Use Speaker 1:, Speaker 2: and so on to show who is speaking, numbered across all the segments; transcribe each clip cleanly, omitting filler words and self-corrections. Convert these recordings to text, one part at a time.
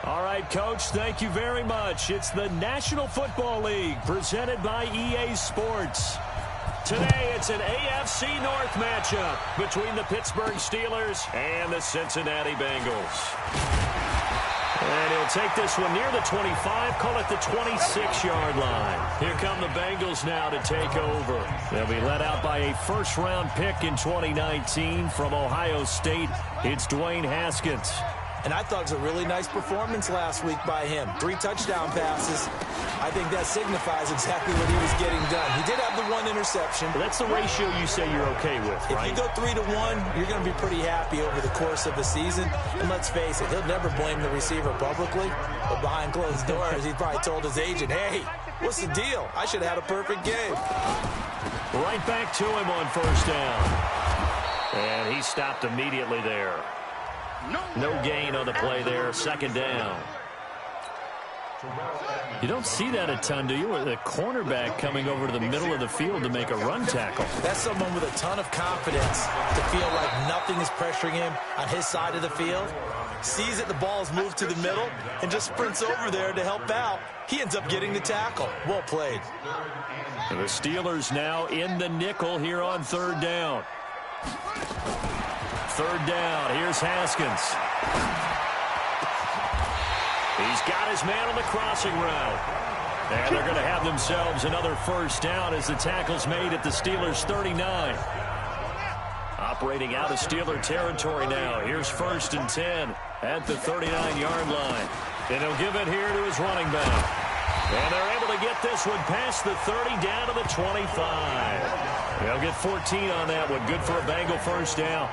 Speaker 1: All right, Coach, thank you very much. It's the National Football League presented by EA Sports. Today, it's an AFC North matchup between the Pittsburgh Steelers and the Cincinnati Bengals. And he'll take this one near the 25, call it the 26-yard line. Here come the Bengals now to take over. They'll be led out by a first-round pick in 2019 from Ohio State. It's Dwayne Haskins.
Speaker 2: And I thought it was a really nice performance last week by him. 3 touchdown passes. I think that signifies exactly what he was getting done. He did have the 1 interception.
Speaker 1: But that's the ratio you say you're okay with, right?
Speaker 2: If you go 3-1, you're going to be pretty happy over the course of a season. And let's face it, he'll never blame the receiver publicly. But behind closed doors, he probably told his agent, hey, what's the deal? I should have had a perfect game.
Speaker 1: Right back to him on first down. And he stopped immediately there. No gain on the play there. Second down. You don't see that a ton, do you? With a cornerback coming over to the middle of the field to make a run tackle.
Speaker 2: That's someone with a ton of confidence to feel like nothing is pressuring him on his side of the field. Sees that the ball is moved to the middle and just sprints over there to help out. He ends up getting the tackle. Well played.
Speaker 1: And the Steelers now in the nickel here on third down. Third down. Here's Haskins. He's got his man on the crossing route. And they're going to have themselves another first down as the tackle's made at the Steelers' 39. Operating out of Steeler territory now. Here's 1st and 10 at the 39-yard line. And he'll give it here to his running back. And they're able to get this one past the 30 down to the 25. They'll get 14 on that one. Good for a Bengal first down.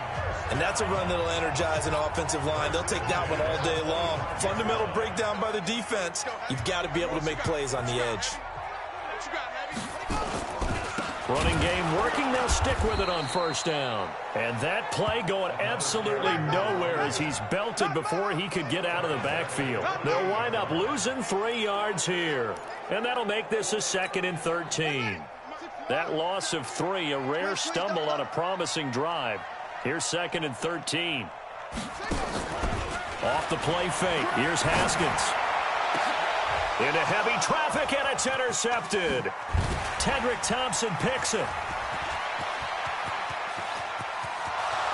Speaker 2: And that's a run that'll energize an offensive line. They'll take that one all day long. Fundamental breakdown by the defense. You've got to be able to make plays on the edge.
Speaker 1: Running game working. They'll stick with it on first down. And that play going absolutely nowhere as he's belted before he could get out of the backfield. They'll wind up losing 3 yards here. And that'll make this a 2nd and 13. That loss of 3, a rare stumble on a promising drive. Here's 2nd and 13. Off the play fake. Here's Haskins. Into heavy traffic, and it's intercepted. Tedrick Thompson picks it.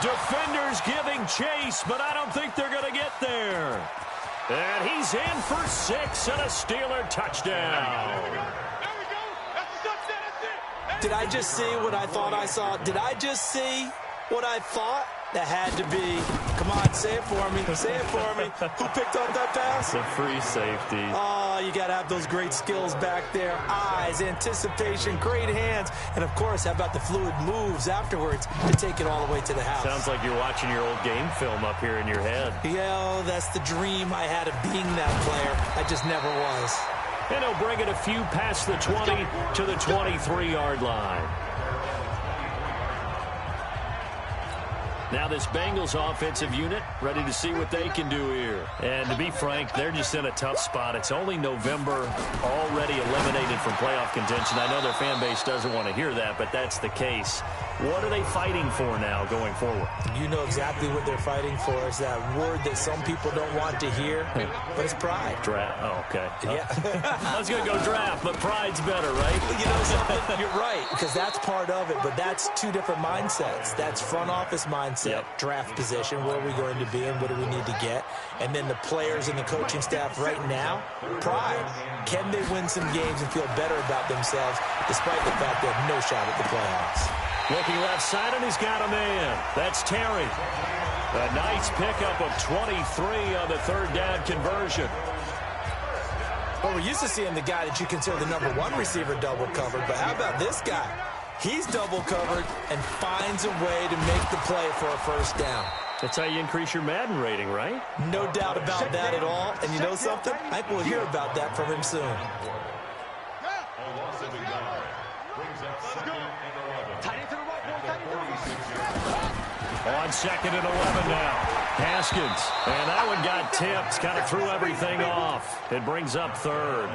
Speaker 1: Defenders giving chase, but I don't think they're going to get there. And he's in for 6 and a Steeler touchdown.
Speaker 2: Did I just see what I thought I saw? Did I just see what I thought? That had to be. Come on, say it for me. Say it for me. Who picked up that pass?
Speaker 1: The free safety.
Speaker 2: Oh, you got to have those great skills back there. Eyes, anticipation, great hands. And, of course, how about the fluid moves afterwards to take it all the way to the house?
Speaker 1: Sounds like you're watching your old game film up here in your head.
Speaker 2: Yeah, that's the dream I had of being that player. I just never was.
Speaker 1: And he'll bring it a few past the 20 to the 23-yard line. Now this Bengals offensive unit ready to see what they can do here. And to be frank, they're just in a tough spot. It's only November, already eliminated from playoff contention. I know their fan base doesn't want to hear that, but that's the case. What are they fighting for now going forward?
Speaker 2: You know exactly what they're fighting for. Is that word that some people don't want to hear, but it's pride.
Speaker 1: Draft. Oh, okay.
Speaker 2: Yeah.
Speaker 1: I was going to go draft, but pride's better, right?
Speaker 2: You know something? You're right, because that's part of it, but that's 2 different mindsets. That's front office mindset, draft position, where are we going to be and what do we need to get? And then the players and the coaching staff right now, pride. Can they win some games and feel better about themselves despite the fact they have no shot at the playoffs?
Speaker 1: Looking left side, and he's got a man. That's Terry. A nice pickup of 23 on the 3rd down conversion.
Speaker 2: Well, we're used to seeing the guy that you consider the #1 receiver double covered, but how about this guy? He's double covered and finds a way to make the play for a first down.
Speaker 1: That's how you increase your Madden rating, right?
Speaker 2: No doubt about that at all. And you know something? I think we'll hear about that from him soon.
Speaker 1: On 2nd and 11 now. Haskins. And that one got tipped. Kind of threw everything off. It brings up 3rd.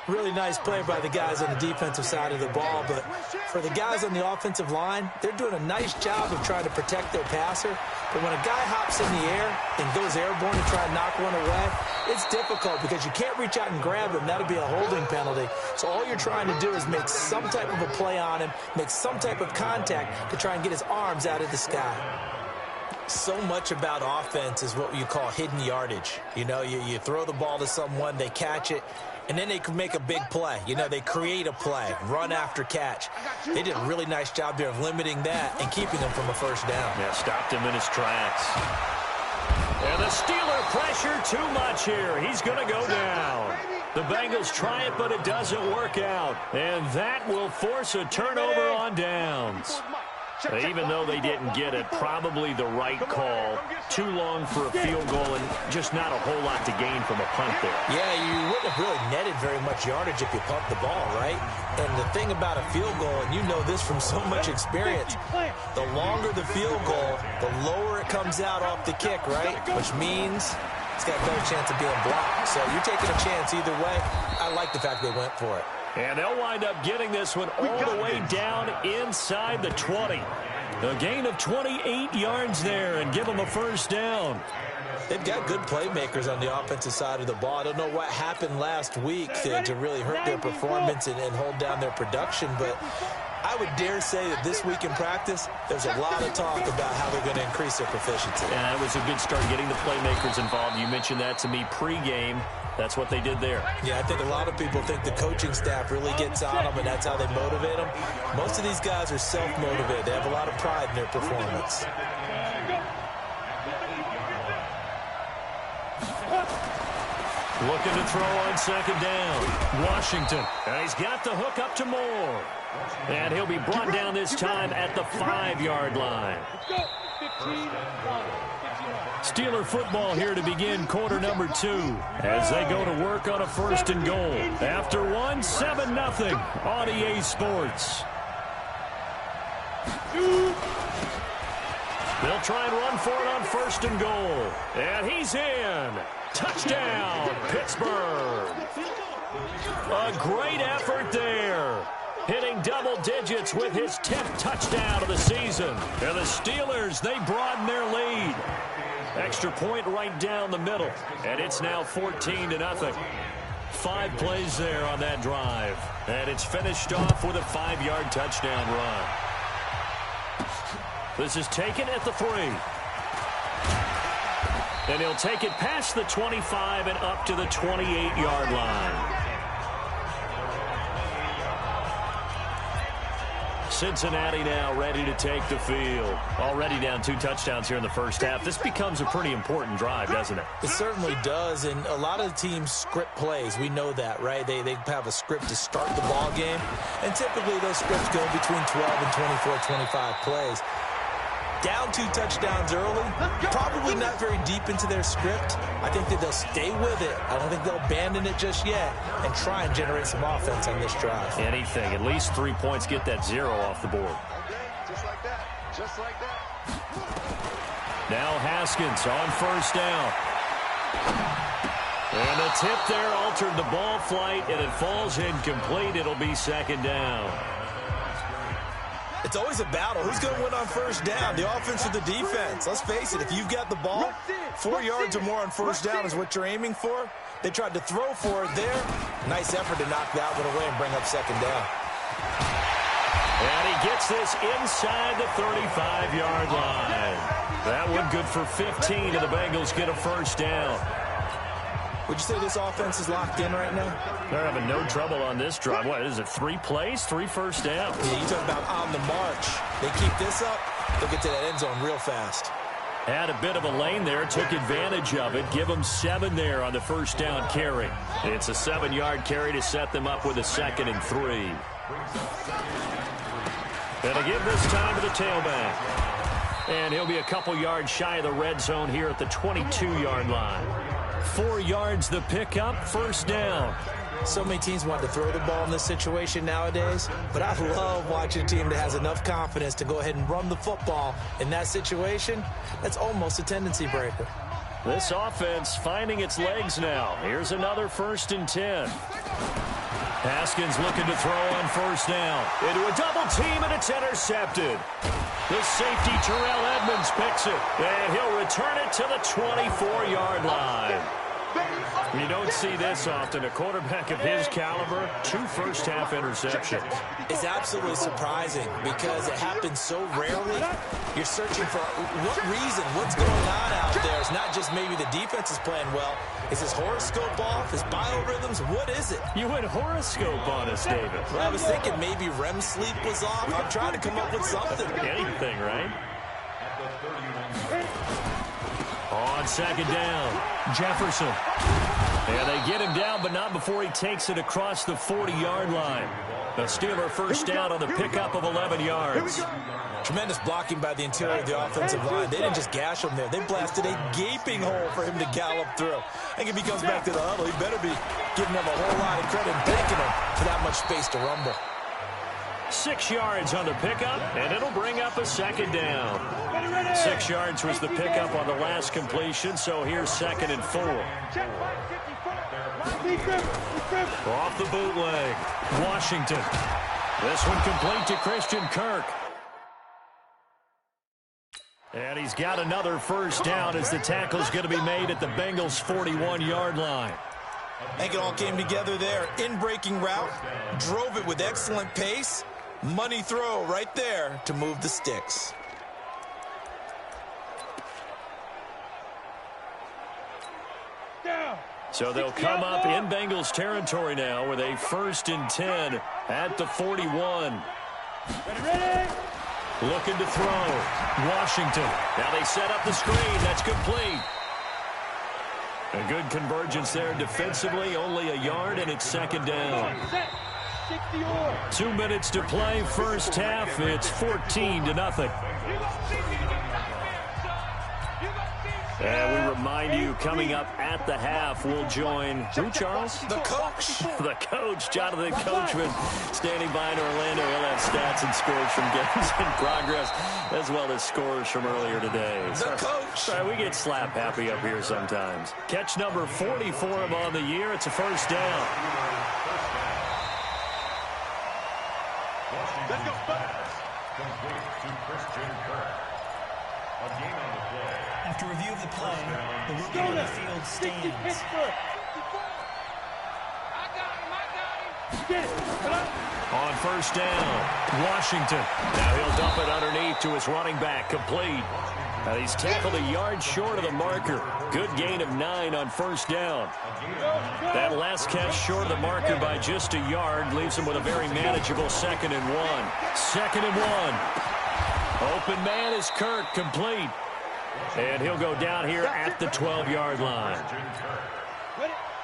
Speaker 2: Really nice play by the guys on the defensive side of the ball, but for the guys on the offensive line, they're doing a nice job of trying to protect their passer, But when a guy hops in the air and goes airborne to try and knock one away, it's difficult because you can't reach out and grab him. That'll be a holding penalty. So all you're trying to do is make some type of a play on him, make some type of contact to try and get his arms out of the sky. So much about offense is what you call hidden yardage. You know, you throw the ball to someone, they catch it, and then they can make a big play. You know, they create a play, run after catch. They did a really nice job there of limiting that and keeping him from a first down.
Speaker 1: Yeah, stopped him in his tracks. And the Steeler pressure too much here. He's going to go down. The Bengals try it, but it doesn't work out. And that will force a turnover on downs. Even though they didn't get it, probably the right call. Too long for a field goal and just not a whole lot to gain from a punt there.
Speaker 2: Yeah, you wouldn't have really netted very much yardage if you pumped the ball, right? And the thing about a field goal, and you know this from so much experience, the longer the field goal, the lower it comes out off the kick, right? Which means it's got a better chance of being blocked. So you're taking a chance either way. I like the fact they went for it.
Speaker 1: And they'll wind up getting this one all the way down inside the 20. A gain of 28 yards there and give them a first down.
Speaker 2: They've got good playmakers on the offensive side of the ball. I don't know what happened last week to really hurt their performance and hold down their production, but I would dare say that this week in practice, there's a lot of talk about how they're going to increase their proficiency.
Speaker 1: And that was a good start getting the playmakers involved. You mentioned that to me pregame. That's what they did there.
Speaker 2: Yeah, I think a lot of people think the coaching staff really gets on them, and that's how they motivate them. Most of these guys are self-motivated. They have a lot of pride in their performance.
Speaker 1: Looking to throw on second down. Washington. And he's got the hook up to Moore. And he'll be brought down this time at the 5-yard line. Steeler football here to begin quarter number 2 as they go to work on a first and goal. After 1, 7-0 on EA Sports. They'll try and run for it on first and goal. And he's in. Touchdown, Pittsburgh. A great effort there. Hitting double digits with his 10th touchdown of the season. And the Steelers, they broaden their lead. Extra point right down the middle. And it's now 14-0. 5 plays there on that drive. And it's finished off with a 5-yard touchdown run. This is taken at the 3. And he'll take it past the 25 and up to the 28-yard line. Cincinnati now ready to take the field. Already down 2 touchdowns here in the first half. This becomes a pretty important drive, doesn't it?
Speaker 2: It certainly does, and a lot of the teams script plays. We know that, right? They have a script to start the ball game, and typically those scripts go between 12 and 24, 25 plays. Down 2 touchdowns early, probably not very deep into their script. I think that they'll stay with it. I don't think they'll abandon it just yet and try and generate some offense on this drive.
Speaker 1: Anything. At least 3 points, get that 0 off the board.
Speaker 3: Just like that. Just like that.
Speaker 1: Now Haskins on first down. And the tip there altered the ball flight, and it falls incomplete. It'll be second down.
Speaker 2: It's always a battle. Who's going to win on first down, the offense or the defense? Let's face it, if you've got the ball, 4 yards or more on first down is what you're aiming for. They tried to throw for it there. Nice effort to knock that one away and bring up second down.
Speaker 1: And he gets this inside the 35-yard line. That one good for 15, and the Bengals get a first down.
Speaker 2: Would you say this offense is locked in right now?
Speaker 1: They're having no trouble on this drive. What is it, 3 plays, 3 first downs?
Speaker 2: Yeah, you talk about on the march. They keep this up, they'll get to that end zone real fast.
Speaker 1: Had a bit of a lane there, took advantage of it. Give them 7 there on the first down carry. It's a 7-yard carry to set them up with a 2nd and 3. And give this time to the tailback. And he'll be a couple yards shy of the red zone here at the 22-yard line. 4 yards the pickup, first down.
Speaker 2: So many teams want to throw the ball in this situation nowadays, but I love watching a team that has enough confidence to go ahead and run the football in that situation. That's almost a tendency breaker.
Speaker 1: This offense finding its legs now. Here's another 1st and 10. Haskins looking to throw on first down. Into a double team, and it's intercepted. The safety, Terrell Edmonds, picks it. And he'll return it to the 24-yard line. You don't see this often. A quarterback of his caliber, 2 first-half interceptions.
Speaker 2: It's absolutely surprising because it happens so rarely. You're searching for what reason, what's going on out there. It's not just maybe the defense is playing well. Is his horoscope off? His biorhythms? What is it?
Speaker 1: You went horoscope on us, David.
Speaker 2: Well, I was thinking maybe REM sleep was off. I'm trying to come up with something.
Speaker 1: Anything, right? On second down, Jefferson. And they get him down, but not before he takes it across the 40-yard line. The Steeler first down on the pickup of 11 yards.
Speaker 2: Tremendous blocking by the interior of the offensive line. They didn't just gash him there. They blasted a gaping hole for him to gallop through. I think if he comes back to the huddle, he better be giving them a whole lot of credit and thanking him for that much space to rumble.
Speaker 1: 6 yards on the pickup, and it'll bring up a second down. 6 yards was the pickup on the last completion, so here's 2nd and 4. Off the bootleg, Washington. This one complete to Christian Kirk. And he's got another first down as the tackle's going to be made at the Bengals' 41-yard line.
Speaker 2: I think it all came together there. In-breaking route, drove it with excellent pace. Money throw right there to move the sticks.
Speaker 1: So they'll come up in Bengals territory now with a 1st and 10 at the 41.
Speaker 3: Ready.
Speaker 1: Looking to throw. Washington. Now they set up the screen. That's complete. A good convergence there defensively. Only a yard, and it's 2nd down. 2 minutes to play. First half. It's 14-0. And we remind you, coming up at the half, we'll join who, Charles?
Speaker 2: The coach.
Speaker 1: The coach, Jonathan Coachman, standing by in Orlando. He'll have stats and scores from games in progress, as well as scores from earlier today.
Speaker 2: The coach.
Speaker 1: Sorry, we get slap happy up here sometimes. Catch number 40 for him on the year. It's a first down.
Speaker 3: Let's go.
Speaker 4: Complete to Christian Kirk. A game on the play.
Speaker 5: After review of the play, the rookie on the field stands.
Speaker 1: On first down, Washington. Now he'll dump it underneath to his running back, complete. Now he's tackled a yard short of the marker. Good gain of 9 on first down. That last catch short of the marker by just a yard leaves him with a very manageable 2nd and 1. 2nd and 1. Open man is Kirk, complete. And he'll go down here at the 12-yard line.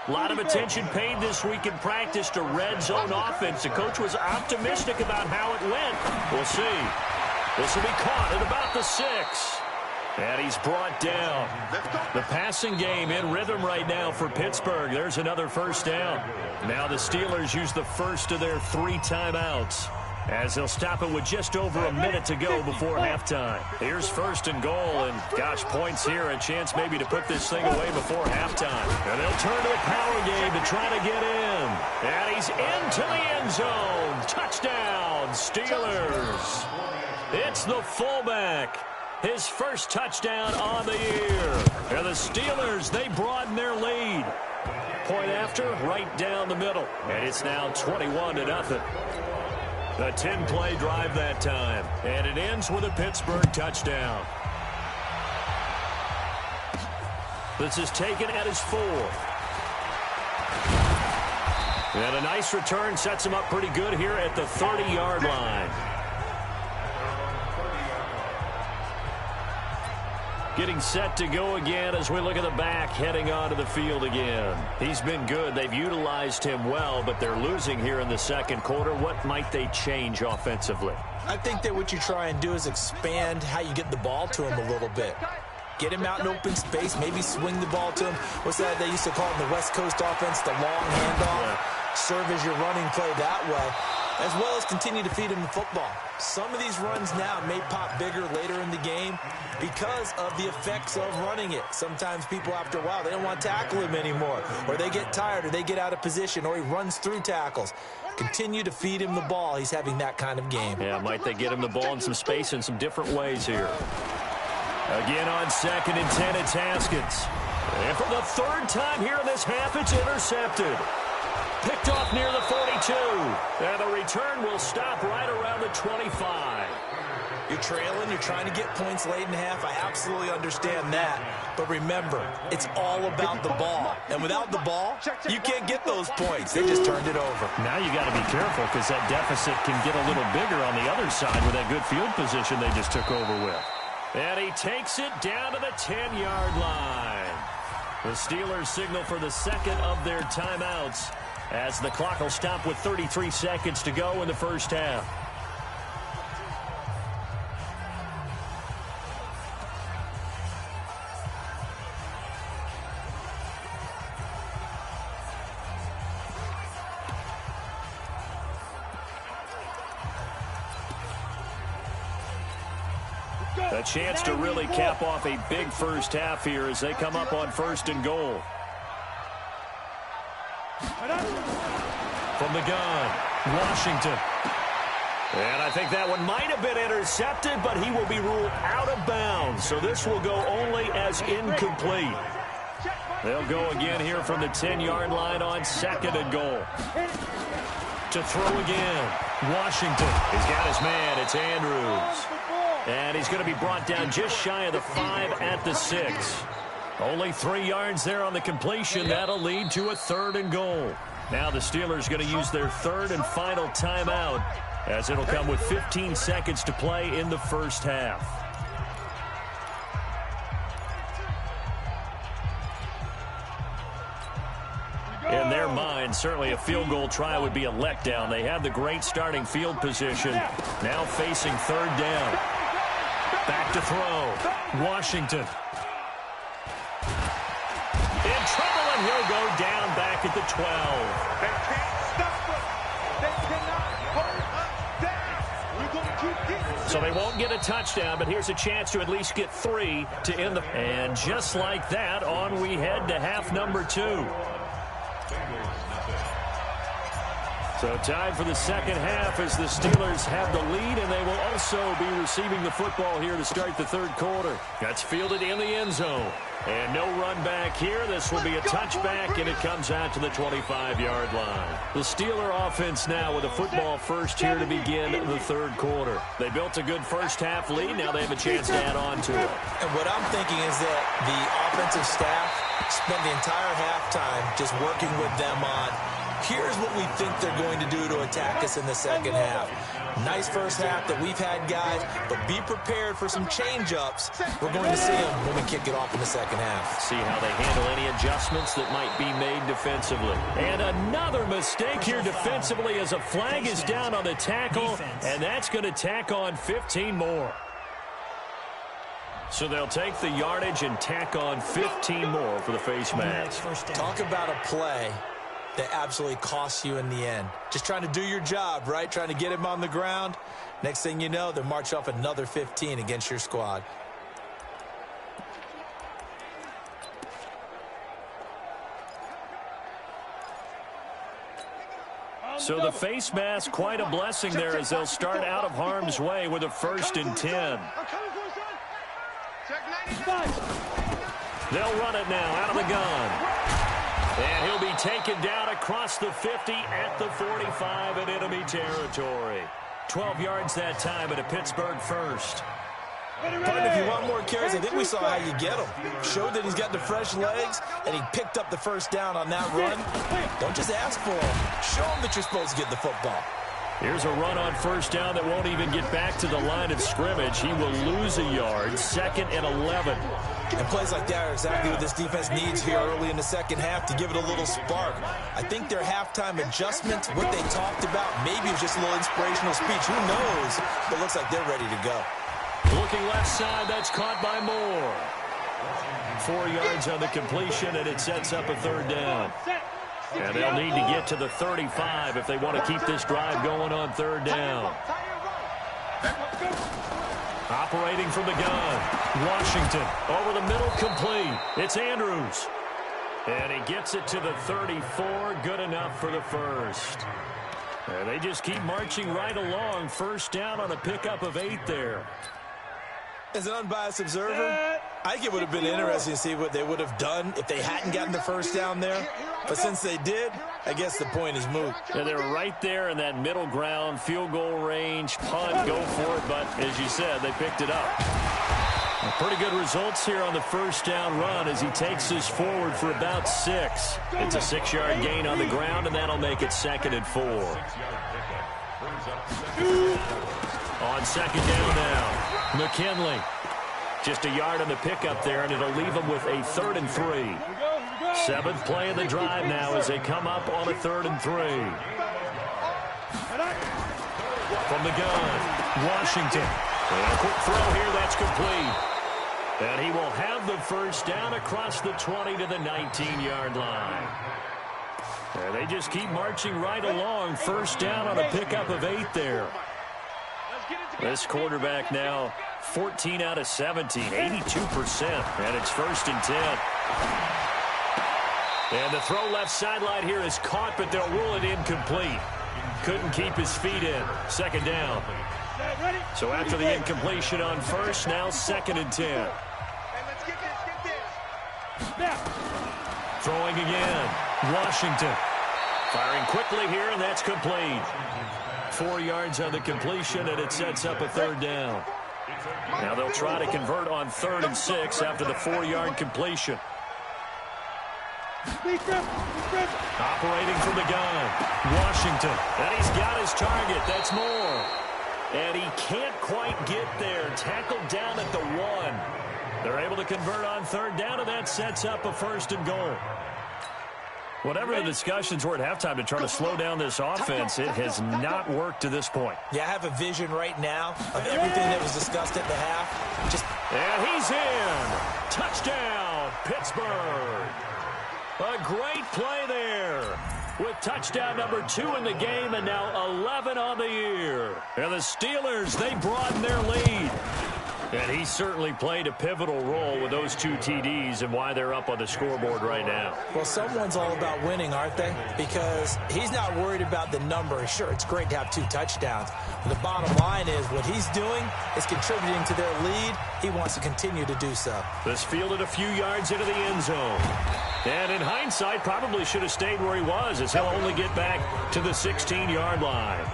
Speaker 1: A lot of attention paid this week in practice to red zone offense. The coach was optimistic about how it went. We'll see. This will be caught at about the 6. And he's brought down. The passing game in rhythm right now for Pittsburgh. There's another first down. Now the Steelers use the first of their 3 timeouts, as they'll stop it with just over a minute to go before halftime. Here's 1st and goal, and gosh, points here, a chance maybe to put this thing away before halftime. And they'll turn to a power game to try to get in. And he's into the end zone. Touchdown, Steelers. It's the fullback. His first touchdown on the year. And the Steelers, they broaden their lead. Point after, right down the middle. And it's now 21-0. A 10-play drive that time. And it ends with a Pittsburgh touchdown. This is taken at his 4th. And a nice return sets him up pretty good here at the 30-yard line. Getting set to go again as we look at the back heading onto the field again. He's been good. They've utilized him well, but they're losing here in the 2nd quarter. What might they change offensively?
Speaker 2: I think that what you try and do is expand how you get the ball to him a little bit. Get him out in open space, maybe swing the ball to him. What's that they used to call in the West Coast offense, the long handoff? Yeah. Serve as your running play that way. as well as continue to feed him the football. Some of these runs now may pop bigger later in the game because of the effects of running it. Sometimes people, after a while, they don't want to tackle him anymore, or they get tired, or they get out of position, or he runs through tackles. Continue to feed him the ball. He's having that kind of game.
Speaker 1: Yeah, might they get him the ball in some space in some different ways here. Again on 2nd and 10, it's Haskins. And for the 3rd time here in this half, it's intercepted. Picked off near the 42. And the return will stop right around the 25.
Speaker 2: You're trailing, you're trying to get points late in the half. I absolutely understand that. But remember, it's all about the ball. And without the ball, you can't get those points. They just turned it over.
Speaker 1: Now you got to be careful because that deficit can get a little bigger on the other side with that good field position they just took over with. And he takes it down to the 10-yard line. The Steelers signal for the 2nd of their timeouts as the clock will stop with 33 seconds to go in the first half. A chance to really cap off a big first half here as they come up on 1st and goal. From the gun, Washington. And I think that one might have been intercepted, but he will be ruled out of bounds. So this will go only as incomplete. They'll go again here from the 10-yard line on 2nd and goal. To throw again, Washington. He's got his man. It's Andrews. And he's going to be brought down just shy of the 5 at the 6. Only 3 yards there on the completion. That'll lead to a 3rd and goal. Now the Steelers going to use their 3rd and final timeout as it'll come with 15 seconds to play in the first half. In their mind, certainly a field goal try would be a letdown. They have the great starting field position. Now facing 3rd down. Back to throw. Washington. In trouble, and he'll go down back at the 12.
Speaker 3: They can't stop us. They cannot hold us down. We're going to keep getting.
Speaker 1: So they won't get a touchdown, but here's a chance to at least get 3 to end the... And just like that, on we head to half number 2. So time for the second half as the Steelers have the lead, and they will also be receiving the football here to start the 3rd quarter. That's fielded in the end zone. And no run back here. This will be a touchback, and it comes out to the 25-yard line. The Steeler offense now with a football first here to begin the 3rd quarter. They built a good first half lead. Now they have a chance to add on to it.
Speaker 2: And what I'm thinking is that the offensive staff spent the entire halftime just working with them on, here's what we think they're going to do to attack us in the second half. Nice first half that we've had, guys, but be prepared for some change-ups. We're going to see them when we kick it off in the second half.
Speaker 1: See how they handle any adjustments that might be made defensively. And another mistake here defensively as a flag is down on the tackle, and that's going to tack on 15 more. So they'll take the yardage and tack on 15 more for the face mask.
Speaker 2: Talk about a play that absolutely costs you in the end. Just trying to do your job, right? Trying to get him on the ground. Next thing you know, they march off another 15 against your squad.
Speaker 1: So the face mask, quite a blessing there as they'll start out of harm's way with a 1st and 10. They'll run it now out of the gun. And he'll be taken down across the 50 at the 45 in enemy territory. 12 yards that time at a Pittsburgh 1st.
Speaker 2: But if you want more carries, I think we saw how you get him. Showed that he's got the fresh legs, and he picked up the 1st down on that run. Don't just ask for him. Show him that you're supposed to get the football.
Speaker 1: Here's a run on 1st down that won't even get back to the line of scrimmage. He will lose a yard, 2nd and 11.
Speaker 2: And plays like that are exactly what this defense needs here early in the second half to give it a little spark. I think their halftime adjustments, what they talked about, maybe it was just a little inspirational speech. Who knows? But it looks like they're ready to go.
Speaker 1: Looking left side, that's caught by Moore. 4 yards on the completion, and it sets up a 3rd down. And they'll need to get to the 35 if they want to keep this drive going on third down. Operating from the gun, Washington over the middle, complete. It's Andrews. And he gets it to the 34, good enough for the first. And they just keep marching right along. First down on a pickup of 8 there.
Speaker 2: As an unbiased observer, I think it would have been interesting to see what they would have done if they hadn't gotten the first down there. But since they did, I guess the point is moot.
Speaker 1: Yeah, they're right there in that middle ground, field goal range, punt, go for it. But as you said, they picked it up. Pretty good results here on the first down run as he takes this forward for about 6. It's a 6-yard gain on the ground, and that'll make it 2nd and 4. On second down now, McKinley. Just a yard on the pickup there, and it'll leave them with a 3rd and 3. 7th play of the drive now as they come up on a 3rd and 3. From the gun, Washington. And a quick throw here, that's complete. And he will have the first down across the 20 to the 19-yard line. And they just keep marching right along. First down on a pickup of 8 there. This quarterback now 14 out of 17, 82%. And it's 1st and 10. And the throw left sideline here is caught, but they'll rule it incomplete. Couldn't keep his feet in. 2nd down. So after the incompletion on first, now 2nd and 10. Throwing again. Washington. Firing quickly here, and that's complete. 4 yards on the completion, and it sets up a 3rd down. Now they'll try to convert on 3rd and 6 after the 4-yard completion. Operating from the gun, Washington. And he's got his target. That's Moore. And he can't quite get there. Tackled down at the 1. They're able to convert on 3rd down, and that sets up a 1st and goal. Whatever the discussions were at halftime to try to slow down this offense, it has not worked to this point.
Speaker 2: Yeah, I have a vision right now of everything that was discussed at the half.
Speaker 1: And he's in. Touchdown, Pittsburgh. A great play there with touchdown number 2 in the game and now 11 on the year. And the Steelers, they broaden their lead. And he certainly played a pivotal role with those 2 TDs and why they're up on the scoreboard right now.
Speaker 2: Well, someone's all about winning, aren't they? Because he's not worried about the number. Sure, it's great to have 2 touchdowns. But the bottom line is what he's doing is contributing to their lead. He wants to continue to do so.
Speaker 1: This fielded a few yards into the end zone. And in hindsight, probably should have stayed where he was as he'll only get back to the 16-yard line.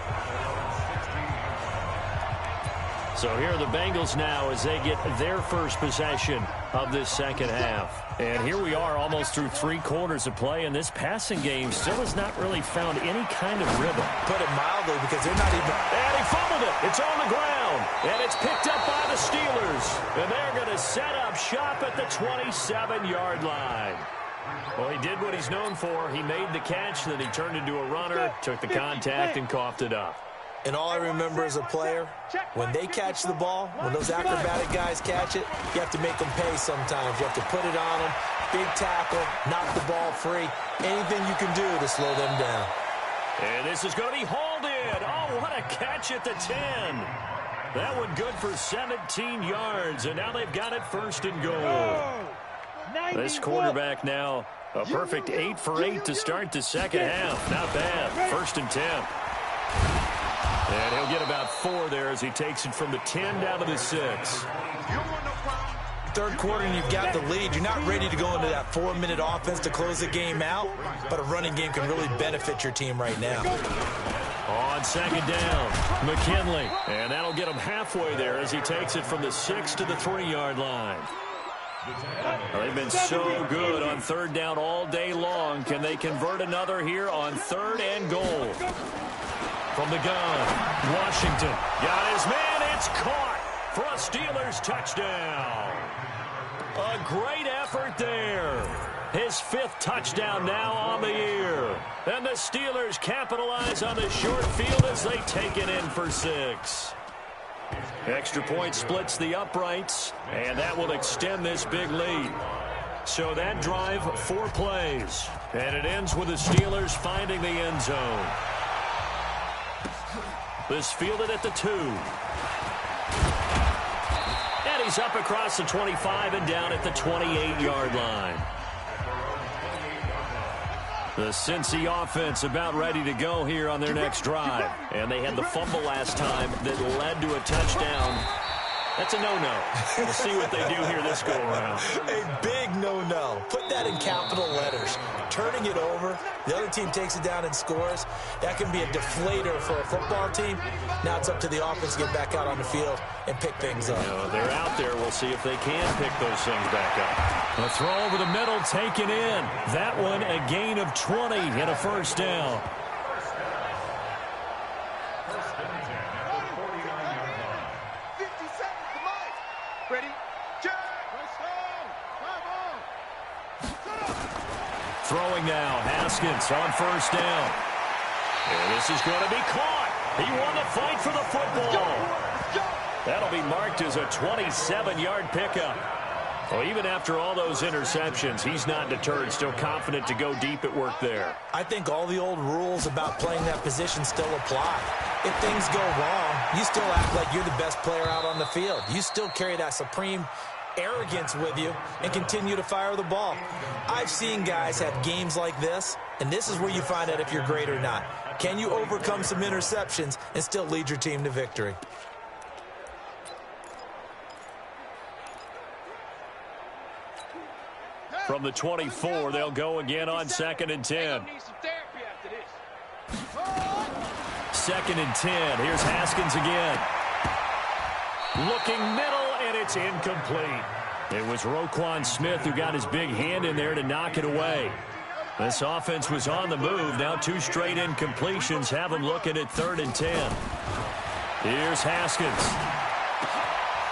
Speaker 1: So here are the Bengals now as they get their first possession of this second half. And here we are almost through 3 quarters of play, and this passing game still has not really found any kind of rhythm.
Speaker 2: Put it mildly, because they're not even...
Speaker 1: And he fumbled it. It's on the ground. And it's picked up by the Steelers. And they're going to set up shop at the 27-yard line. Well, he did what he's known for. He made the catch, then he turned into a runner, took the contact, and coughed it up.
Speaker 2: And all I remember as a player, when they catch the ball, when those acrobatic guys catch it, you have to make them pay sometimes. You have to put it on them, big tackle, knock the ball free, anything you can do to slow them down.
Speaker 1: And this is going to be hauled in. Oh, what a catch at the 10. That one good for 17 yards, and now they've got it 1st and goal. This quarterback now a perfect 8 for 8 to start the second half. Not bad. 1st and 10. And he'll get about 4 there as he takes it from the 10 down to the 6.
Speaker 2: Third quarter and you've got the lead. You're not ready to go into that 4-minute offense to close the game out, but a running game can really benefit your team right now.
Speaker 1: On second down, McKinley. And that'll get him halfway there as he takes it from the 6 to the 3-yard line. Well, they've been so good on 3rd down all day long. Can they convert another here on 3rd and goal? From the gun, Washington got his man. It's caught for a Steelers touchdown. A great effort there. His 5th touchdown now on the year. And the Steelers capitalize on the short field as they take it in for 6. Extra point splits the uprights, and that will extend this big lead. So that drive, 4 plays. And it ends with the Steelers finding the end zone. This fielded at the 2. And he's up across the 25 and down at the 28-yard line. The Cincy offense about ready to go here on their next drive. And they had the fumble last time that led to a touchdown. That's a no-no. We'll see what they do here this go-around.
Speaker 2: A big no-no. Put that in capital letters. Turning it over, the other team takes it down and scores. That can be a deflator for a football team. Now it's up to the offense to get back out on the field and pick things up.
Speaker 1: They're out there. We'll see if they can pick those things back up. A throw over the middle, taken in. That one a gain of 20 and a first down. Throwing now, Haskins on first down. And this is going to be caught. He won the fight for the football. That'll be marked as a 27-yard pickup. Well, even after all those interceptions, he's not deterred, still confident to go deep at work there.
Speaker 2: I think all the old rules about playing that position still apply. If things go wrong, you still act like you're the best player out on the field. You still carry that supreme arrogance with you and continue to fire the ball. I've seen guys have games like this, and this is where you find out if you're great or not. Can you overcome some interceptions and still lead your team to victory?
Speaker 1: From the 24, they'll go again on 2nd and 10. 2nd and 10. Here's Haskins again. Looking middle, and it's incomplete. It was Roquan Smith who got his big hand in there to knock it away. This offense was on the move. Now 2 straight incompletions have them looking at 3rd and 10. Here's Haskins.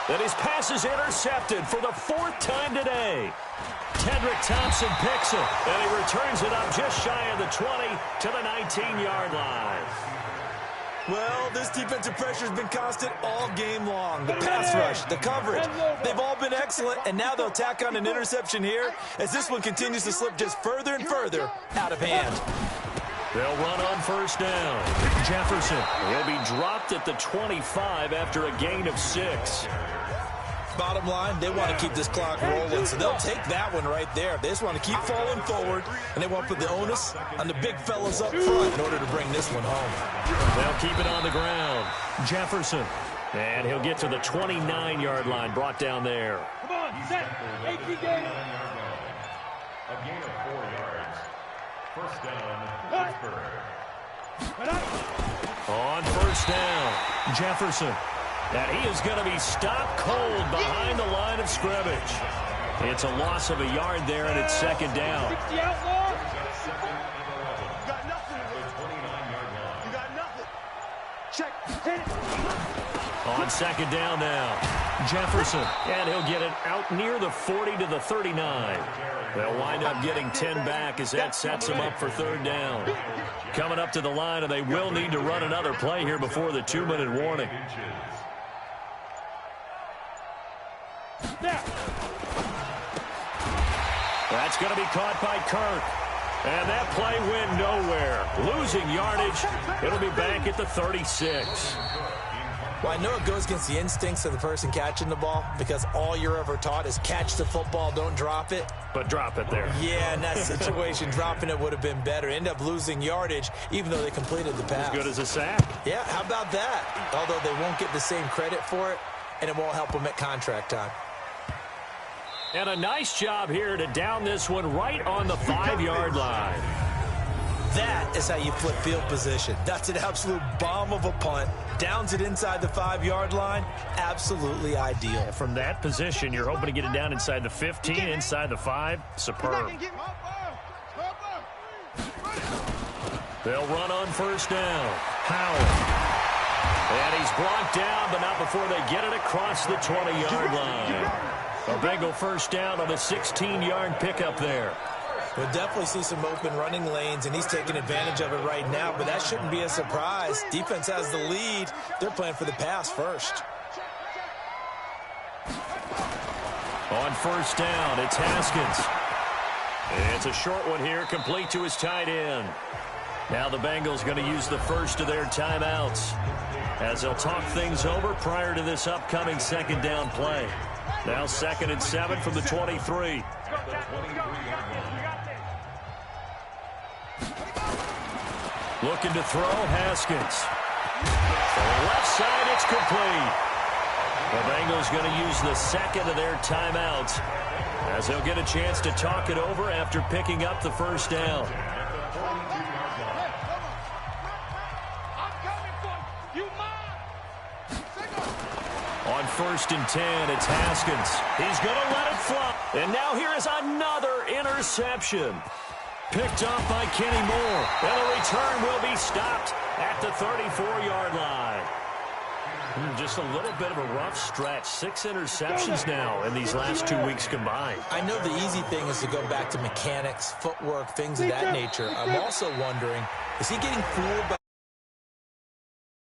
Speaker 1: Then his pass is intercepted for the 4th time today. Tedrick Thompson picks it, and he returns it up just shy of the 20 to the 19-yard line.
Speaker 2: Well, this defensive pressure has been constant all game long. The pass rush, the coverage, they've all been excellent, and now they'll tack on an interception here as this one continues to slip just further and further out of hand.
Speaker 1: They'll run on first down. Jefferson, he'll be dropped at the 25 after a gain of 6.
Speaker 2: Bottom line, they want to keep this clock rolling, so they'll take that one right there. They just want to keep falling forward, and they want to put the onus on the big fellas up front in order to bring this one home.
Speaker 1: They'll keep it on the ground. Jefferson, and he'll get to the 29-yard line, brought down there.
Speaker 3: Come on, set. Hey, keep going.
Speaker 4: A gain of 4 yards. First down, Pittsburgh.
Speaker 1: On first down, Jefferson. And he is going to be stopped cold behind the line of scrimmage. It's a loss of a yard there, and it's 2nd down.
Speaker 3: 60 outlaw. You got nothing. You got nothing. Check. Hit it.
Speaker 1: On 2nd down now, Jefferson. And he'll get it out near the 40 to the 39. They'll wind up getting 10 back as that sets them up for 3rd down. Coming up to the line, and they will need to run another play here before the 2-minute warning. That's going to be caught by Kirk. And that play went nowhere. Losing yardage. It'll be back at the 36.
Speaker 2: Well, I know it goes against the instincts of the person catching the ball because all you're ever taught is catch the football, don't drop it.
Speaker 1: But drop it there.
Speaker 2: Yeah, in that situation, dropping it would have been better. End up losing yardage even though they completed the pass.
Speaker 1: As good as a sack.
Speaker 2: Yeah, how about that? Although they won't get the same credit for it, and it won't help them at contract time.
Speaker 1: And a nice job here to down this one right on the 5-yard line.
Speaker 2: That is how you flip field position. That's an absolute bomb of a punt. Downs it inside the 5-yard line. Absolutely ideal.
Speaker 1: From that position, you're hoping to get it down inside the 15, inside the 5. Superb. They'll run on first down. Howell. And he's brought down, but not before they get it across the 20-yard line. A Bengal first down on a 16-yard pickup there.
Speaker 2: We'll definitely see some open running lanes, and he's taking advantage of it right now, but that shouldn't be a surprise. Defense has the lead. They're playing for the pass first.
Speaker 1: On first down, it's Haskins. It's a short one here, complete to his tight end. Now the Bengals going to use the first of their timeouts as they'll talk things over prior to this upcoming second down play. Now 2nd and 7 from the 23. Looking to throw, Haskins. On the left side, it's complete. The Bengals going to use the second of their timeouts as they'll get a chance to talk it over after picking up the first down. On 1st and 10, it's Haskins. He's going to let it fly. And now here is another interception. Picked off by Kenny Moore. And the return will be stopped at the 34-yard line. Just a little bit of a rough stretch. 6 interceptions now in these last 2 weeks combined.
Speaker 2: I know the easy thing is to go back to mechanics, footwork, things of that nature. I'm also wondering, is he getting fooled by